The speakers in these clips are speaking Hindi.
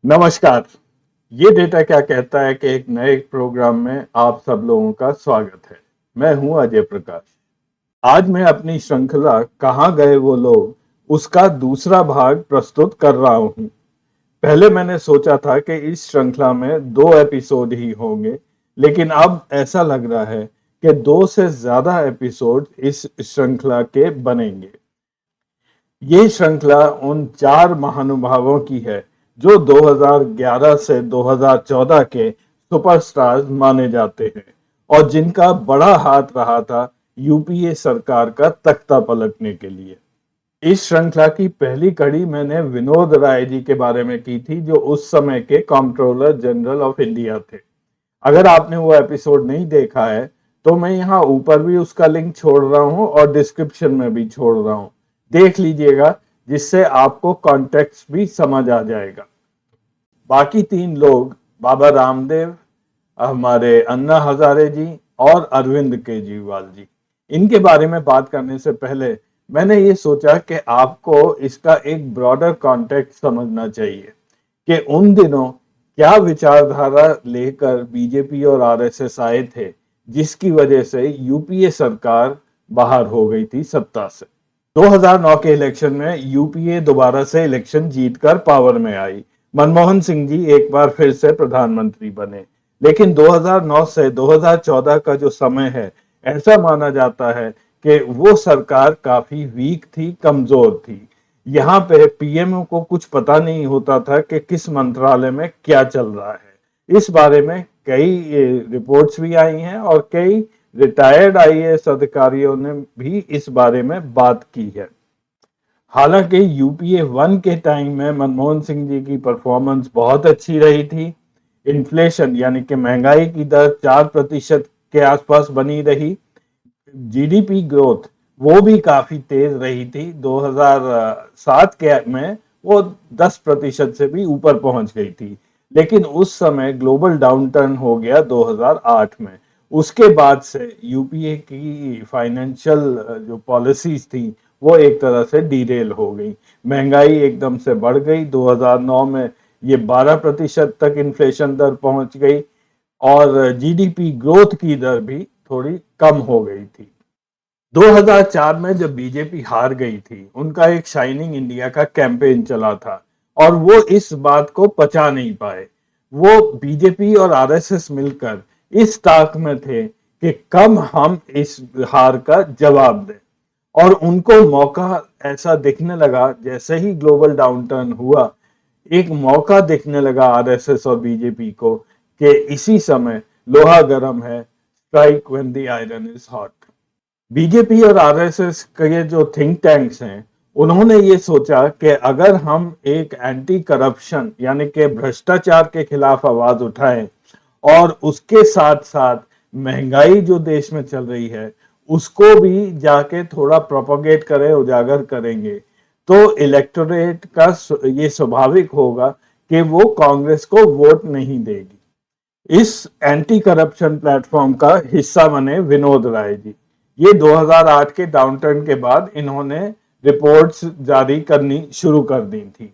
नमस्कार। ये डेटा क्या कहता है कि एक नए प्रोग्राम में आप सब लोगों का स्वागत है। मैं हूं अजय प्रकाश। आज मैं अपनी श्रृंखला कहाँ गए वो लोग उसका दूसरा भाग प्रस्तुत कर रहा हूं। पहले मैंने सोचा था कि इस श्रृंखला में 2 एपिसोड ही होंगे, लेकिन अब ऐसा लग रहा है कि 2 से ज्यादा एपिसोड इस श्रृंखला के बनेंगे। ये श्रृंखला उन 4 महानुभावों की है जो 2011 से 2014 के सुपरस्टार्स माने जाते हैं और जिनका बड़ा हाथ रहा था यूपीए सरकार का तख्ता पलटने के लिए। इस श्रृंखला की पहली कड़ी मैंने विनोद राय जी के बारे में की थी, जो उस समय के कंट्रोलर जनरल ऑफ इंडिया थे। अगर आपने वो एपिसोड नहीं देखा है तो मैं यहाँ ऊपर भी उसका लिंक छोड़ रहा हूँ और डिस्क्रिप्शन में भी छोड़ रहा हूँ। देख लीजिएगा, जिससे आपको कॉन्टेक्स्ट भी समझ आ जाएगा। बाकी 3 लोग बाबा रामदेव, हमारे अन्ना हजारे जी और अरविंद केजरीवाल जी, इनके बारे में बात करने से पहले मैंने ये सोचा कि आपको इसका एक ब्रॉडर कॉन्टेक्स्ट समझना चाहिए कि उन दिनों क्या विचारधारा लेकर बीजेपी और आरएसएस आए थे, जिसकी वजह से यूपीए सरकार बाहर हो गई थी सत्ता से। 2009 के इलेक्शन में यूपीए दोबारा से इलेक्शन जीतकर पावर में आई। मनमोहन सिंह जी एक बार फिर से प्रधानमंत्री बने। लेकिन 2009 से 2014 का जो समय है, ऐसा माना जाता है कि वो सरकार काफी वीक थी, कमजोर थी। यहाँ पे पीएमओ को कुछ पता नहीं होता था कि किस मंत्रालय में क्या चल रहा है। इस बारे में कई रिपोर्ट्स भी आई हैं और कई रिटायर्ड आईएएस अधिकारियों ने भी इस बारे में बात की है। हालांकि यूपीए 1 के टाइम में मनमोहन सिंह जी की परफॉर्मेंस बहुत अच्छी रही थी। इन्फ्लेशन यानी कि महंगाई की दर 4% के आसपास बनी रही। जीडीपी ग्रोथ वो भी काफी तेज रही थी। 2007 के में वो 10% से भी ऊपर पहुंच गई थी। लेकिन उस समय ग्लोबल डाउनटर्न हो गया 2008 में। उसके बाद से यूपीए की फाइनेंशियल जो पॉलिसीज थी वो एक तरह से डीरेल हो गई। महंगाई एकदम से बढ़ गई। 2009 में ये 12% तक इन्फ्लेशन दर पहुंच गई और जीडीपी ग्रोथ की दर भी थोड़ी कम हो गई थी। 2004 में जब बीजेपी हार गई थी, उनका एक शाइनिंग इंडिया का कैंपेन चला था और वो इस बात को पचा नहीं पाए। वो बीजेपी और आरएसएस मिलकर इस ताक में थे कि कम हम इस हार का जवाब दें। और उनको मौका ऐसा दिखने लगा, जैसे ही ग्लोबल डाउनटर्न हुआ, एक मौका दिखने लगा आरएसएस और बीजेपी को कि इसी समय लोहा गर्म है, strike when the iron is hot. BJP और आरएसएस के जो थिंक टैंक्स हैं, उन्होंने ये सोचा कि अगर हम एक एंटी करप्शन यानी कि भ्रष्टाचार के खिलाफ आवाज उठाएं और उसके साथ साथ महंगाई जो देश में चल रही है उसको भी जाके थोड़ा प्रोपोगेट करें, उजागर करेंगे, तो इलेक्टोरेट का ये स्वाभाविक होगा कि वो कांग्रेस को वोट नहीं देगी। इस एंटी करप्शन प्लेटफॉर्म का हिस्सा बने विनोद राय जी। ये 2008 के डाउनटर्न के बाद इन्होंने रिपोर्ट्स जारी करनी शुरू कर दी थी।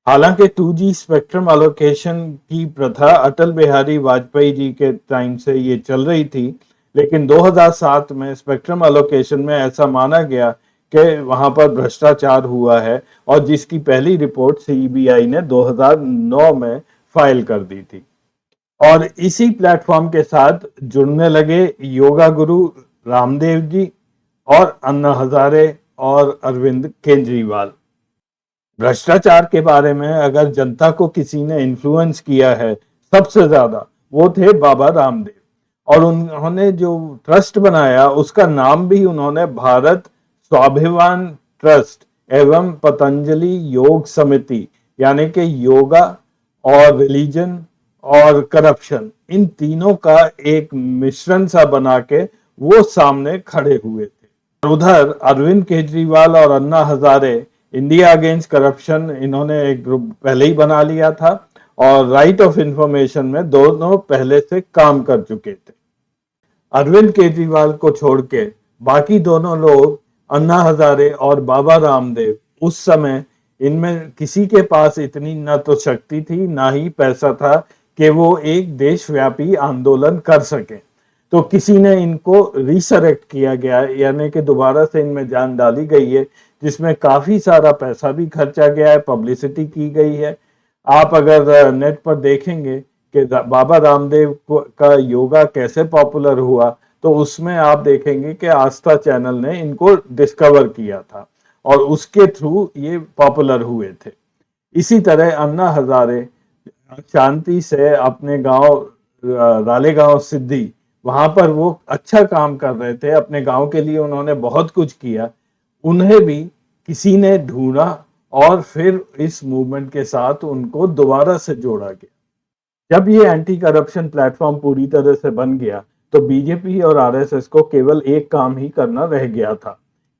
हालांकि 2G स्पेक्ट्रम अलोकेशन की प्रथा अटल बिहारी वाजपेयी जी के टाइम से ये चल रही थी, लेकिन 2007 में स्पेक्ट्रम अलोकेशन में ऐसा माना गया कि वहां पर भ्रष्टाचार हुआ है और जिसकी पहली रिपोर्ट सीबीआई ने 2009 में फाइल कर दी थी। और इसी प्लेटफॉर्म के साथ जुड़ने लगे योगा गुरु रामदेव जी और अन्ना हजारे और अरविंद केजरीवाल। भ्रष्टाचार के बारे में अगर जनता को किसी ने इन्फ्लुएंस किया है सबसे ज्यादा, वो थे बाबा रामदेव। और उन्होंने जो ट्रस्ट बनाया उसका नाम भी उन्होंने भारत स्वाभिमान ट्रस्ट एवं पतंजलि योग समिति, यानी कि योगा और रिलीजन और करप्शन, इन तीनों का एक मिश्रण सा बना के वो सामने खड़े हुए थे। और उधर अरविंद केजरीवाल और Anna Hazare India against corruption, इन्होंने एक ग्रुप पहले ही बना लिया था और राइट ऑफ इंफॉर्मेशन में दोनों पहले से काम कर चुके थे। अरविंद केजरीवाल को छोड़ के बाकी दोनों लोग, अन्ना हजारे और बाबा रामदेव, उस समय इनमें किसी के पास इतनी न तो शक्ति थी ना ही पैसा था कि वो एक देशव्यापी आंदोलन कर सके। तो किसी ने इनको रिसरेक्ट किया गया, यानी कि दोबारा से इनमें जान डाली गई है, जिसमें काफी सारा पैसा भी खर्चा गया है, पब्लिसिटी की गई है। आप अगर नेट पर देखेंगे कि बाबा रामदेव का योगा कैसे पॉपुलर हुआ, तो उसमें आप देखेंगे कि आस्था चैनल ने इनको डिस्कवर किया था और उसके थ्रू ये पॉपुलर हुए थे। इसी तरह अन्ना हजारे शांति से अपने गांव रालेगांव सिद्धि, वहां पर वो अच्छा काम कर रहे थे, अपने गांव के लिए उन्होंने बहुत कुछ किया। उन्हें भी किसी ने ढूंढा और फिर इस मूवमेंट के साथ उनको दोबारा से जोड़ा गया। जब ये एंटी करप्शन प्लेटफॉर्म पूरी तरह से बन गया तो बीजेपी और आरएसएस को केवल एक काम ही करना रह गया था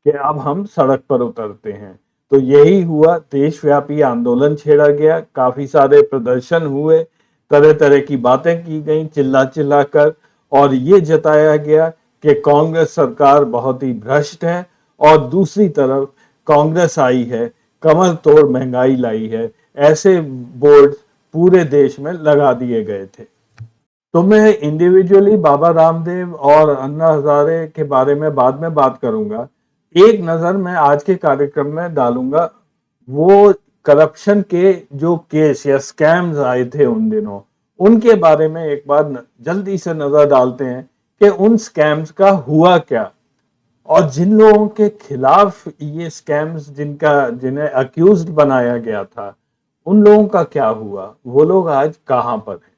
कि अब हम सड़क पर उतरते हैं। तो यही हुआ, देशव्यापी आंदोलन छेड़ा गया, काफी सारे प्रदर्शन हुए, तरह तरह की बातें की गई चिल्ला चिल्ला कर, और ये जताया गया कि कांग्रेस सरकार बहुत ही भ्रष्ट है और दूसरी तरफ कांग्रेस आई है, कमर तोड़ महंगाई लाई है, ऐसे बोर्ड पूरे देश में लगा दिए गए थे। तो मैं इंडिविजुअली बाबा रामदेव और अन्ना हजारे के बारे में बाद में बात करूंगा। एक नजर मैं आज के कार्यक्रम में डालूंगा वो करप्शन के जो केस या स्कैम्स आए थे उन दिनों, उनके बारे में एक बार जल्दी से नजर डालते हैं कि उन स्कैम्स का हुआ क्या, और जिन लोगों के खिलाफ ये स्कैम्स जिन्हें अक्यूज्ड बनाया गया था, उन लोगों का क्या हुआ, वो लोग आज कहां पर हैं।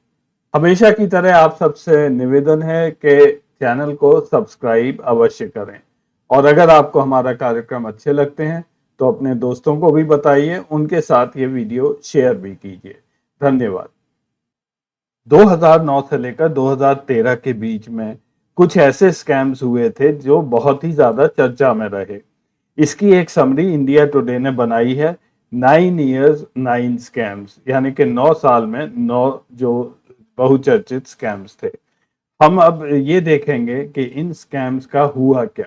हमेशा की तरह आप सबसे निवेदन है कि चैनल को सब्सक्राइब अवश्य करें, और अगर आपको हमारा कार्यक्रम अच्छे लगते हैं तो अपने दोस्तों को भी बताइए, उनके साथ ये वीडियो शेयर भी कीजिए। धन्यवाद। 2009 से लेकर 2013 के बीच में कुछ ऐसे स्कैम्स हुए थे जो बहुत ही ज्यादा चर्चा में रहे। इसकी एक समरी इंडिया टुडे ने बनाई है, 9 years 9 स्कैम्स, यानी कि 9 साल में 9 जो बहुचर्चित स्कैम्स थे। हम अब ये देखेंगे कि इन स्कैम्स का हुआ क्या,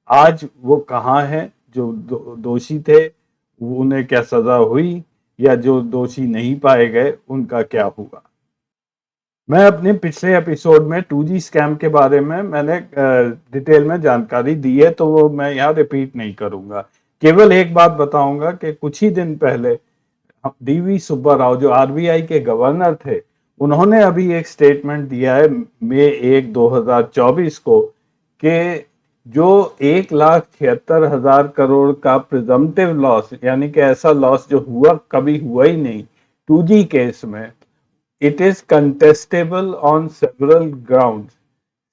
आज वो कहाँ हैं, जो दोषी थे उन्हें क्या सजा हुई, या जो दोषी नहीं पाए गए उनका क्या हुआ। मैं अपने पिछले एपिसोड में 2G स्कैम के बारे में मैंने डिटेल में जानकारी दी है, तो वो मैं यहाँ रिपीट नहीं करूंगा। केवल एक बात बताऊंगा कि कुछ ही दिन पहले डीवी सुब्बा राव जो आरबीआई के गवर्नर थे, उन्होंने अभी एक स्टेटमेंट दिया है मई 1, 2024 को कि जो 1,76,000 करोड़ का प्रिजम्पटिव लॉस, यानी कि ऐसा लॉस जो कभी हुआ ही नहीं 2G केस में, it is contestable on several grounds.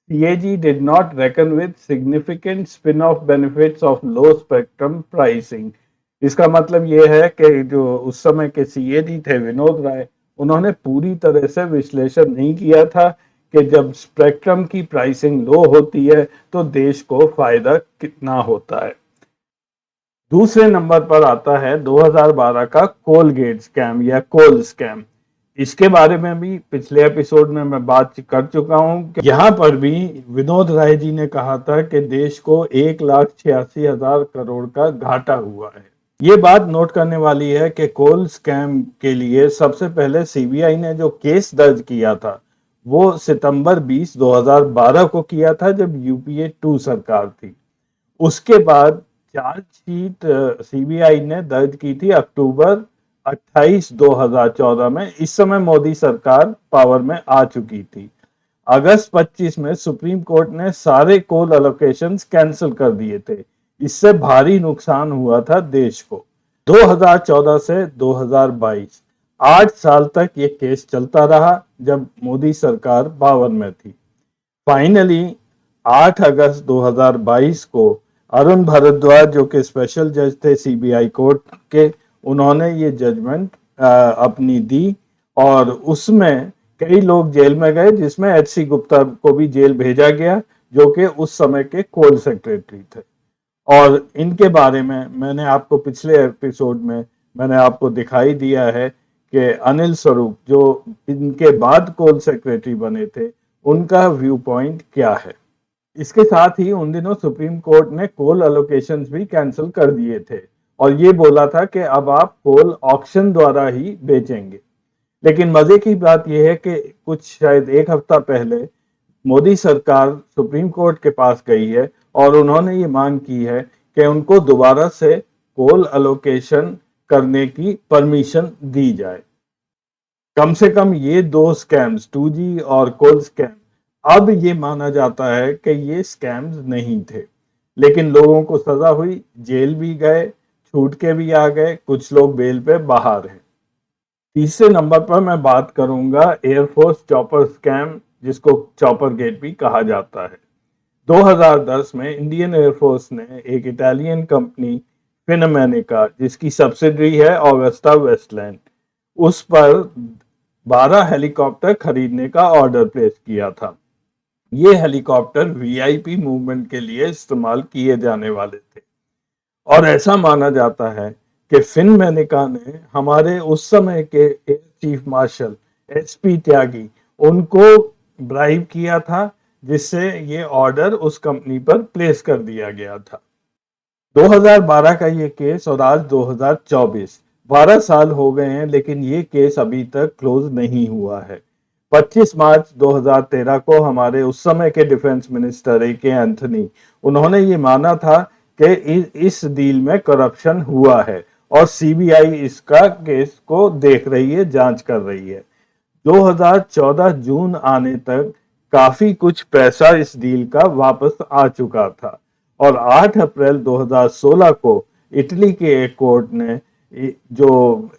CAG did not reckon with significant spin-off benefits of low spectrum pricing. इसका मतलब यह है कि जो उस समय के सीएजी थे विनोद राय, उन्होंने पूरी तरह से विश्लेषण नहीं किया था कि जब स्पेक्ट्रम की प्राइसिंग लो होती है तो देश को फायदा कितना होता है। दूसरे नंबर पर आता है 2012 का कोलगेट स्कैम या कोल स्कैम। इसके बारे में भी पिछले एपिसोड में मैं बात कर चुका हूं कि यहाँ पर भी विनोद राय जी ने कहा था कि देश को 1,86,000 करोड़ का घाटा हुआ है। ये बात नोट करने वाली है कि कोल स्कैम के लिए सबसे पहले सीबीआई ने जो केस दर्ज किया था वो सितंबर 20, 2012 को किया था, जब यूपीए 2 सरकार थी। उसके बाद चार्जशीट सीबीआई ने दर्ज की थी अक्टूबर 28, 2014 में। इस समय मोदी सरकार पावर में आ चुकी थी। अगस्त 25 में सुप्रीम कोर्ट ने सारे कोल अलोकेशंस कैंसिल कर दिए थे। इससे भारी नुकसान हुआ था देश को। 2014 से 2022 8 साल तक ये केस चलता रहा जब मोदी सरकार पावर में थी। फाइनली 8 अगस्त 2022 को अरुण भारद्वाज जो कि स्पेशल जज थे सीबीआई कोर्ट के, उन्होंने ये जजमेंट अपनी दी, और उसमें कई लोग जेल में गए, जिसमें एचसी गुप्ता को भी जेल भेजा गया जो कि उस समय के कोल सेक्रेटरी थे। और इनके बारे में मैंने आपको पिछले एपिसोड में मैंने आपको दिखाई दिया है कि अनिल स्वरूप जो इनके बाद कोल सेक्रेटरी बने थे, उनका व्यू पॉइंट क्या है। इसके साथ ही उन दिनों सुप्रीम कोर्ट ने कोल अलोकेशंस भी कैंसिल कर दिए थे। और ये बोला था कि अब आप कोल ऑक्शन द्वारा ही बेचेंगे। लेकिन मजे की बात यह है कि कुछ शायद एक हफ्ता पहले मोदी सरकार सुप्रीम कोर्ट के पास गई है और उन्होंने ये मांग की है कि उनको दोबारा से कोल अलोकेशन करने की परमिशन दी जाए। कम से कम ये दो स्कैम्स 2G और कोल स्कैम अब ये माना जाता है कि ये स्कैम्स नहीं थे, लेकिन लोगों को सजा हुई, जेल भी गए, छूट के भी आ गए, कुछ लोग बेल पे बाहर हैं। तीसरे नंबर पर मैं बात करूंगा एयरफोर्स चॉपर स्कैम, जिसको चॉपर गेट भी कहा जाता है। 2010 में इंडियन एयरफोर्स ने एक इटालियन कंपनी फिनमेनिका, जिसकी सब्सिडरी है ऑगस्टा वेस्टलैंड, उस पर 12 हेलीकॉप्टर खरीदने का ऑर्डर प्लेस किया था। ये हेलीकॉप्टर वीआईपी मूवमेंट के लिए इस्तेमाल किए जाने वाले थे और ऐसा माना जाता है कि फिनमेनिका ने हमारे उस समय के एयर चीफ मार्शल एसपी त्यागी उनको ब्राइब किया था, जिससे ये ऑर्डर उस कंपनी पर प्लेस कर दिया गया था। 2012 का ये केस और आज 2024, 12 साल हो गए हैं, लेकिन ये केस अभी तक क्लोज नहीं हुआ है। 25 मार्च 2013 को हमारे उस समय के डिफेंस मिनिस्टर ए.के. एंथनी, उन्होंने ये माना था कि इस डील में करप्शन हुआ है और सीबीआई इसका केस को देख रही है, जांच कर रही है। 2014 जून आने तक काफी कुछ पैसा इस डील का वापस आ चुका था और 8 अप्रैल 2016 को इटली के एक कोर्ट ने जो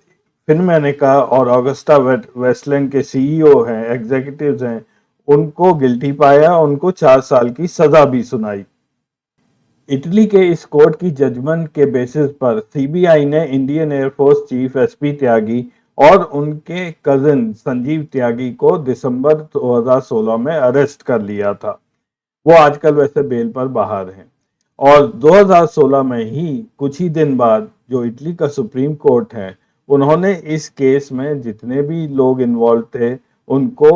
फिनमेनिका और ऑगस्टा वेस्टलैंड के सीईओ हैं, एग्जीक्यूटिव्स हैं, उनको गिल्टी पाया, उनको 4 साल की सजा भी सुनाई। इटली के इस कोर्ट की जजमेंट के बेसिस पर सीबीआई ने इंडियन एयरफोर्स चीफ एसपी त्यागी और उनके कजिन संजीव त्यागी को दिसंबर 2016 में अरेस्ट कर लिया था। वो आजकल वैसे बेल पर बाहर हैं और 2016 में ही कुछ ही दिन बाद जो इटली का सुप्रीम कोर्ट है, उन्होंने इस केस में जितने भी लोग इन्वॉल्व थे उनको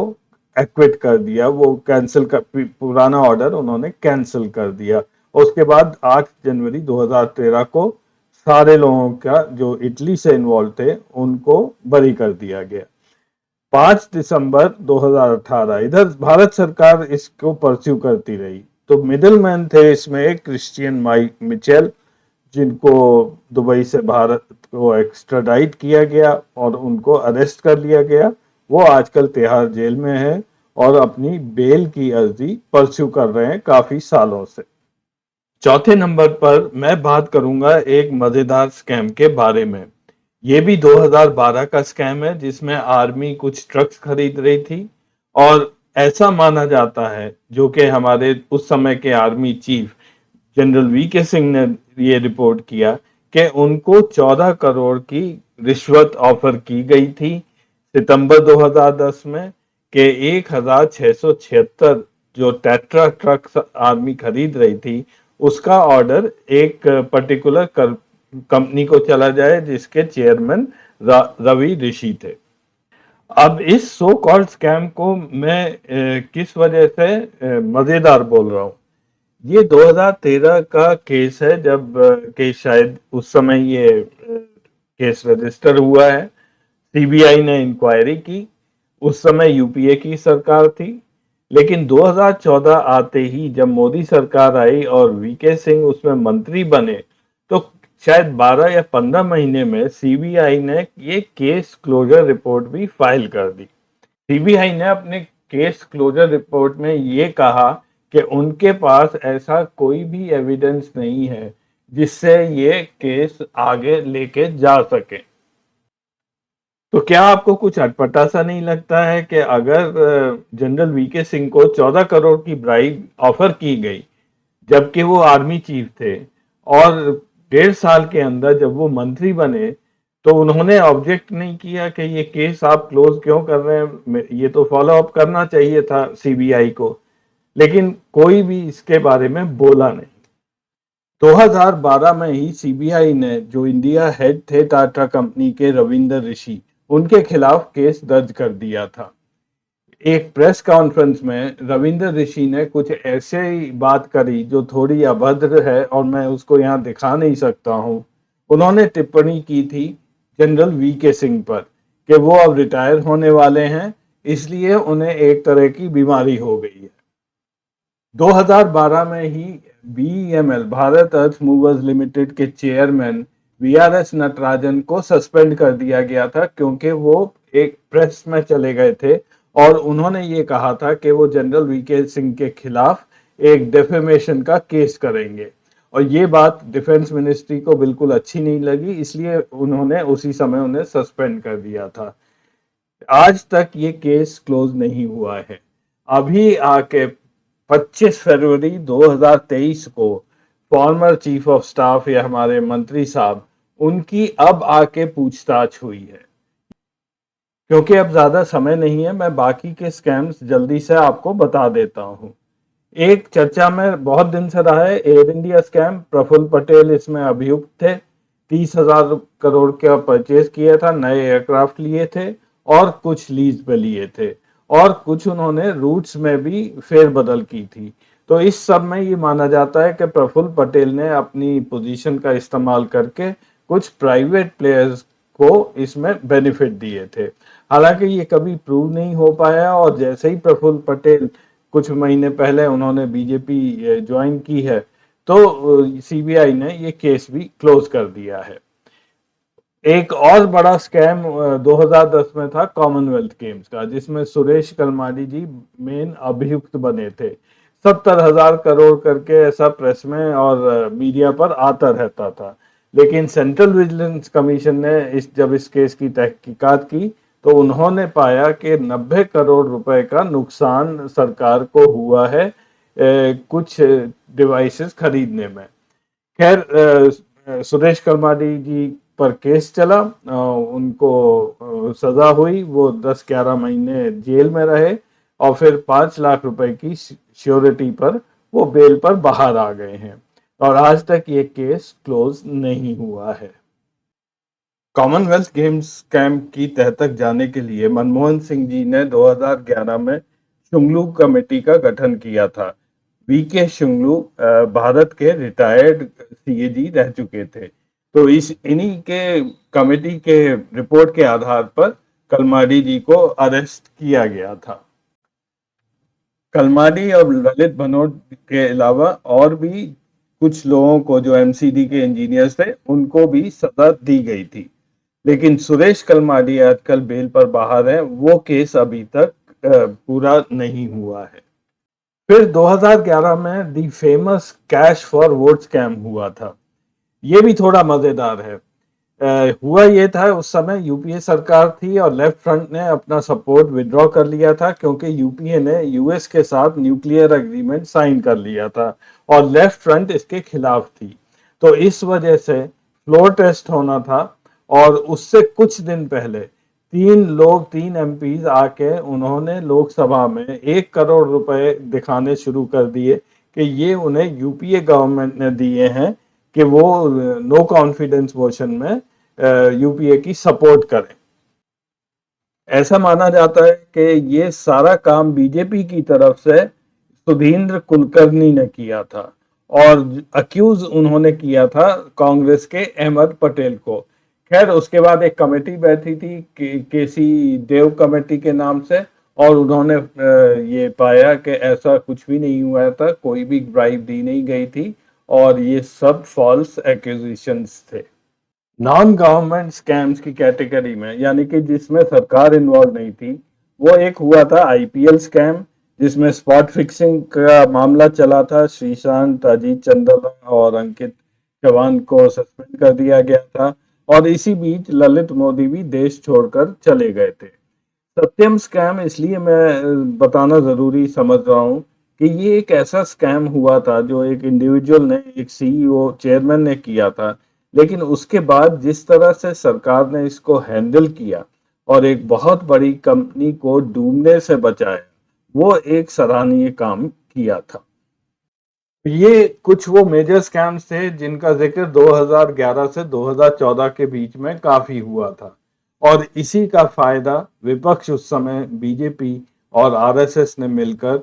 एक्विट कर दिया। वो कैंसिल कर, पुराना ऑर्डर उन्होंने कैंसिल कर दिया। उसके बाद 8 जनवरी 2013 को सारे लोगों का जो इटली से इन्वॉल्व थे उनको बरी कर दिया गया। 5 दिसंबर 2018 इधर भारत सरकार इसको परस्यू करती रही, तो मिडलमैन थे इसमें एक क्रिश्चियन माइक मिचेल, जिनको दुबई से भारत को एक्स्ट्राडाइट किया गया और उनको अरेस्ट कर लिया गया। वो आजकल तिहाड़ जेल में है और अपनी बेल की अर्जी परस्यू कर रहे हैं काफी सालों से। चौथे नंबर पर मैं बात करूंगा एक मजेदार स्कैम के बारे में। ये भी 2012 का स्कैम है, जिसमें आर्मी कुछ ट्रक्स खरीद रही थी और ऐसा माना जाता है, जो कि हमारे उस समय के army chief general VK. Singh ने ये रिपोर्ट किया कि उनको 14 करोड़ की रिश्वत ऑफर की गई थी सितंबर 2010 में, कि 1676 जो टेट्रा ट्रक्स आर्मी खरीद रही थी उसका ऑर्डर एक पर्टिकुलर कंपनी को चला जाए, जिसके चेयरमैन रवि ऋषि थे। अब इस सो कॉल्ड स्कैम को मैं किस वजह से मजेदार बोल रहा हूँ, ये 2013 का केस है, जब केस शायद उस समय ये केस रजिस्टर हुआ है। सीबीआई ने इंक्वायरी की, उस समय यूपीए की सरकार थी, लेकिन 2014 आते ही जब मोदी सरकार आई और वी.के. सिंह उसमें मंत्री बने, तो शायद 12 या 15 महीने में सीबीआई ने ये केस क्लोजर रिपोर्ट भी फाइल कर दी। सीबीआई ने अपने केस क्लोजर रिपोर्ट में ये कहा कि उनके पास ऐसा कोई भी एविडेंस नहीं है जिससे ये केस आगे लेके जा सके। तो क्या आपको कुछ अटपटा सा नहीं लगता है कि अगर जनरल वी.के. सिंह को 14 करोड़ की ब्राइब ऑफर की गई, जबकि वो आर्मी चीफ थे, और 1.5 साल के अंदर जब वो मंत्री बने तो उन्होंने ऑब्जेक्ट नहीं किया कि ये केस आप क्लोज क्यों कर रहे हैं, ये तो फॉलो अप करना चाहिए था सीबीआई को, लेकिन कोई भी इसके बारे में बोला नहीं। 2012 में ही सीबीआई ने जो इंडिया हेड थे टाटा कंपनी के रविंदर ऋषि, उनके खिलाफ केस दर्ज कर दिया था। एक प्रेस कॉन्फ्रेंस में रविंदर ऋषि ने कुछ ऐसे ही बात करी जो थोड़ी अभद्र है और मैं उसको यहाँ दिखा नहीं सकता हूँ। उन्होंने टिप्पणी की थी जनरल वीके सिंह पर कि वो अब रिटायर होने वाले हैं, इसलिए उन्हें एक तरह की बीमारी हो गई है। 2012 में ही बीईएमएल भारत अर्थ मूवर्स लिमिटेड के चेयरमैन वीआरएस नटराजन को सस्पेंड कर दिया गया था, क्योंकि वो एक प्रेस में चले गए थे और उन्होंने ये कहा था कि वो जनरल वीके सिंह के खिलाफ एक डेफेमेशन का केस करेंगे, और ये बात डिफेंस मिनिस्ट्री को बिल्कुल अच्छी नहीं लगी, इसलिए उन्होंने उसी समय उन्हें सस्पेंड कर दिया था। आज तक ये केस क्लोज नहीं हुआ है। अभी आके 25 फरवरी 2023 को फॉर्मर चीफ ऑफ स्टाफ या हमारे मंत्री साहब, उनकी अब आके पूछताछ हुई है। क्योंकि अब ज्यादा समय नहीं है, मैं बाकी के स्कैम्स जल्दी से आपको बता देता हूँ। एक चर्चा में बहुत दिन से रहा है Air India scam. Praful Patel इसमें अभियुक्त थे। 30,000 करोड़ का परचेज किया था, नए एयरक्राफ्ट लिए थे और कुछ लीज पे लिए थे, और कुछ उन्होंने रूट्स में भी फेरबदल की थी। तो इस सब में ये माना जाता है कि प्रफुल्ल पटेल ने अपनी पोजीशन का इस्तेमाल करके कुछ प्राइवेट प्लेयर्स को इसमें बेनिफिट दिए थे। हालांकि ये कभी प्रूव नहीं हो पाया, और जैसे ही प्रफुल्ल पटेल कुछ महीने पहले उन्होंने बीजेपी ज्वाइन की है, तो सीबीआई ने ये केस भी क्लोज कर दिया है। एक और बड़ा स्कैम 2010 में था कॉमनवेल्थ गेम्स का, जिसमें सुरेश कलमाडी जी मेन अभियुक्त बने थे। 70,000 करोड़ करके ऐसा प्रेस में और मीडिया पर आता रहता था, लेकिन सेंट्रल विजिलेंस कमीशन ने जब इस केस की तहकीकात की, तो उन्होंने पाया कि 90 करोड़ रुपए का नुकसान सरकार को हुआ है कुछ डिवाइसेस खरीदने में। खैर, सुरेश कलमाडी जी पर केस चला, उनको सजा हुई, वो 10-11 महीने जेल में रहे और फिर 5 लाख रुपए की श्योरिटी पर वो बेल पर बाहर आ गए हैं, और आज तक ये केस क्लोज नहीं हुआ है। कॉमनवेल्थ गेम्स स्कैम की तह तक जाने के लिए मनमोहन सिंह जी ने 2011 में शुंगलू कमेटी का गठन किया था। वीके शुंगलू भारत के रिटायर्ड सीएजी रह चुके थे, तो इन्हीं के कमेटी के रिपोर्ट के आधार पर कलमाडी जी को अरेस्ट किया गया था। कलमाडी और ललित भनोट के अलावा और भी कुछ लोगों को, जो एमसीडी के इंजीनियर्स थे, उनको भी सजा दी गई थी, लेकिन सुरेश कलमाडी आजकल बेल पर बाहर है। वो केस अभी तक पूरा नहीं हुआ है। फिर 2011 में the famous cash for vote scam हुआ था। ये भी थोड़ा मजेदार है। हुआ ये था, उस समय यूपीए सरकार थी और लेफ्ट फ्रंट ने अपना सपोर्ट विड्रॉ कर लिया था, क्योंकि यूपीए ने यूएस के साथ न्यूक्लियर एग्रीमेंट साइन कर लिया था और लेफ्ट फ्रंट इसके खिलाफ थी। तो इस वजह से फ्लोर टेस्ट होना था, और उससे कुछ दिन पहले 3 एमपीज आके उन्होंने लोकसभा में 1 करोड़ रुपए दिखाने शुरू कर दिए कि ये उन्हें यूपीए गवर्नमेंट ने दिए हैं कि वो नो कॉन्फिडेंस मोशन में यूपीए की सपोर्ट करें। ऐसा माना जाता है कि ये सारा काम बीजेपी की तरफ से सुधींद्र कुलकर्णी ने किया था, और अक्यूज उन्होंने किया था कांग्रेस के अहमद पटेल को। खैर, उसके बाद एक कमेटी बैठी थी केसी देव कमेटी के नाम से, और उन्होंने ये पाया कि ऐसा कुछ भी नहीं हुआ था, कोई भी ब्राइब दी नहीं गई थी, और ये सब फॉल्स एक्यूजिशंस थे। नॉन गवर्नमेंट स्कैम्स की कैटेगरी में, यानी कि जिसमें सरकार इन्वॉल्व नहीं थी, वो एक हुआ था आईपीएल स्कैम, जिसमें स्पॉट फिक्सिंग का मामला चला था। श्रीशांत, अजीत चंदला और अंकित चौहान को सस्पेंड कर दिया गया था, और इसी बीच ललित मोदी भी देश छोड़कर चले गए थे। सत्यम स्कैम इसलिए मैं बताना जरूरी समझ रहा हूँ कि ये एक ऐसा स्कैम हुआ था जो एक इंडिविजुअल ने, एक सीईओ, चेयरमैन ने किया था, लेकिन उसके बाद जिस तरह से सरकार ने इसको हैंडल किया और एक बहुत बड़ी कंपनी को डूबने से बचाया, वो एक सराहनीय काम किया था। ये कुछ वो मेजर स्कैम्स थे जिनका जिक्र 2011 से 2014 के बीच में काफी हुआ था, और इसी का फायदा विपक्ष उस समय बीजेपी और आरएसएस ने मिलकर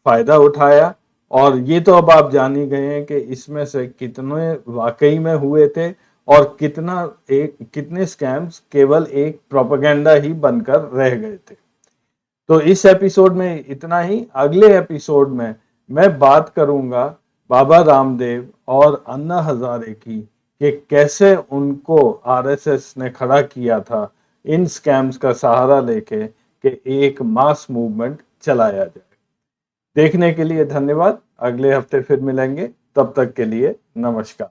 फायदा उठाया। और ये तो अब आप जान ही गए हैं कि इसमें से कितने वाकई में हुए थे और कितने स्कैम्स केवल एक प्रोपेगेंडा ही बनकर रह गए थे। तो इस एपिसोड में इतना ही। अगले एपिसोड में मैं बात करूंगा बाबा रामदेव और अन्ना हजारे की, कि कैसे उनको आरएसएस ने खड़ा किया था इन स्कैम्स का सहारा लेके कि एक मास मूवमेंट चलाया जाए। देखने के लिए धन्यवाद। अगले हफ्ते फिर मिलेंगे, तब तक के लिए नमस्कार।